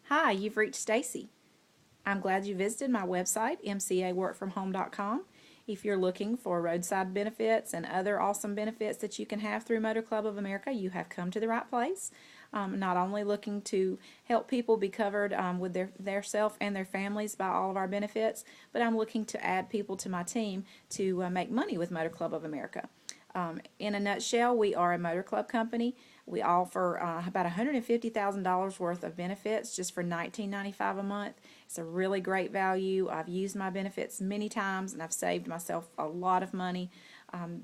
Hi, you've reached Stacy. I'm glad you visited my website, mcaworkfromhome.com. If you're looking for roadside benefits and other awesome benefits that you can have through Motor Club of America, you have come to the right place. Not only looking to help people be covered with their self and their families by all of our benefits, but I'm looking to add people to my team to make money with Motor Club of America. In a nutshell, we are a motor club company. We offer about $150,000 worth of benefits just for $19.95 a month. It's a really great value. I've used my benefits many times and I've saved myself a lot of money.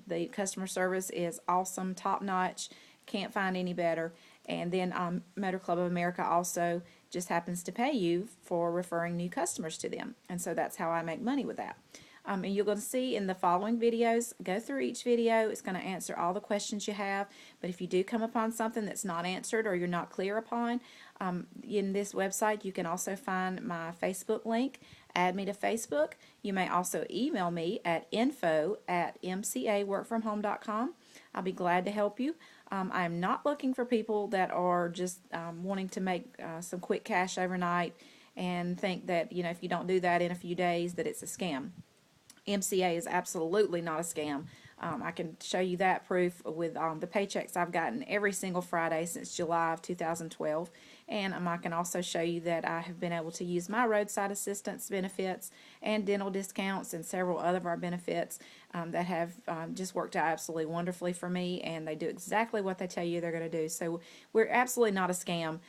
The customer service is awesome, top notch. Can't find any better. And then Motor Club of America also just happens to pay you for referring new customers to them. And so that's how I make money with that. And you're going to see in the following videos, go through each video. It's going to answer all the questions you have. But if you do come upon something that's not answered or you're not clear upon, in this website you can also find my Facebook link. Add me to Facebook. You may also email me at info@mcaworkfromhome.com. I'll be glad to help you. I'm not looking for people that are just wanting to make some quick cash overnight and think that, you know, if you don't do that in a few days that it's a scam. MCA is absolutely not a scam. I can show you that proof with the paychecks I've gotten every single Friday since July of 2012. And I can also show you that I have been able to use my roadside assistance benefits and dental discounts and several other of our benefits that have just worked out absolutely wonderfully for me, and they do exactly what they tell you they're going to do. So we're absolutely not a scam.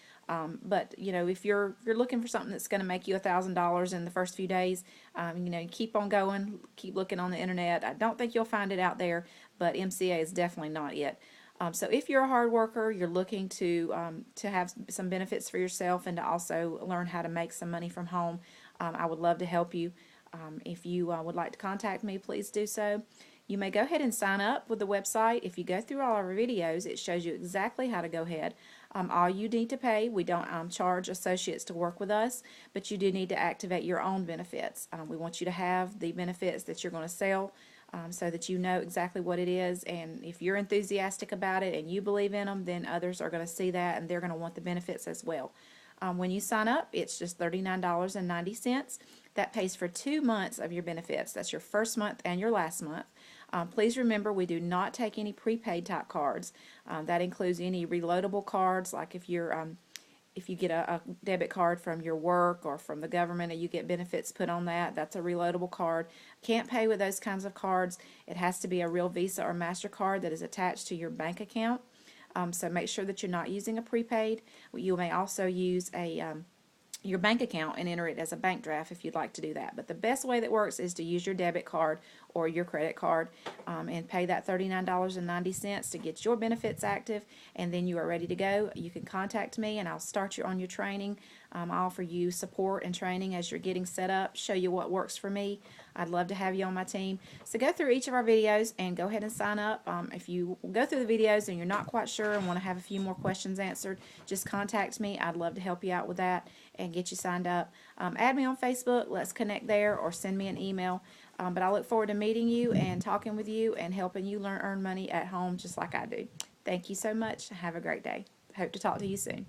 But you know, if you're looking for something that's going to make you $1,000 in the first few days, you know, keep on going, keep looking on the internet. I don't think you'll find it out there, but MCA is definitely not it. So if you're a hard worker, you're looking to have some benefits for yourself and to also learn how to make some money from home, I would love to help you. If you would like to contact me, please do so. You may go ahead and sign up with the website. If you go through all our videos, it shows you exactly how to go ahead. All you need to pay, we don't charge associates to work with us, but you do need to activate your own benefits. We want you to have the benefits that you're going to sell so that you know exactly what it is, and if you're enthusiastic about it and you believe in them, then others are going to see that and they're going to want the benefits as well. When you sign up, it's just $39.90. That pays for 2 months of your benefits. That's your first month and your last month. Please remember, we do not take any prepaid type cards. That includes any reloadable cards, like if you get a debit card from your work or from the government and you get benefits put on that, that's a reloadable card. Can't pay with those kinds of cards. It has to be a real Visa or MasterCard that is attached to your bank account. So make sure that you're not using a prepaid. You may also use your bank account and enter it as a bank draft if you'd like to do that. But the best way that works is to use your debit card or your credit card and pay that $39.90 to get your benefits active, and then you are ready to go. You can contact me and I'll start you on your training. I offer you support and training as you're getting set up, show you what works for me. I'd love to have you on my team. So go through each of our videos and go ahead and sign up. If you go through the videos and you're not quite sure and want to have a few more questions answered, just contact me. I'd love to help you out with that and get you signed up. Add me on Facebook. Let's connect there, or send me an email. But I look forward to meeting you and talking with you and helping you earn money at home just like I do. Thank you so much. Have a great day. Hope to talk to you soon.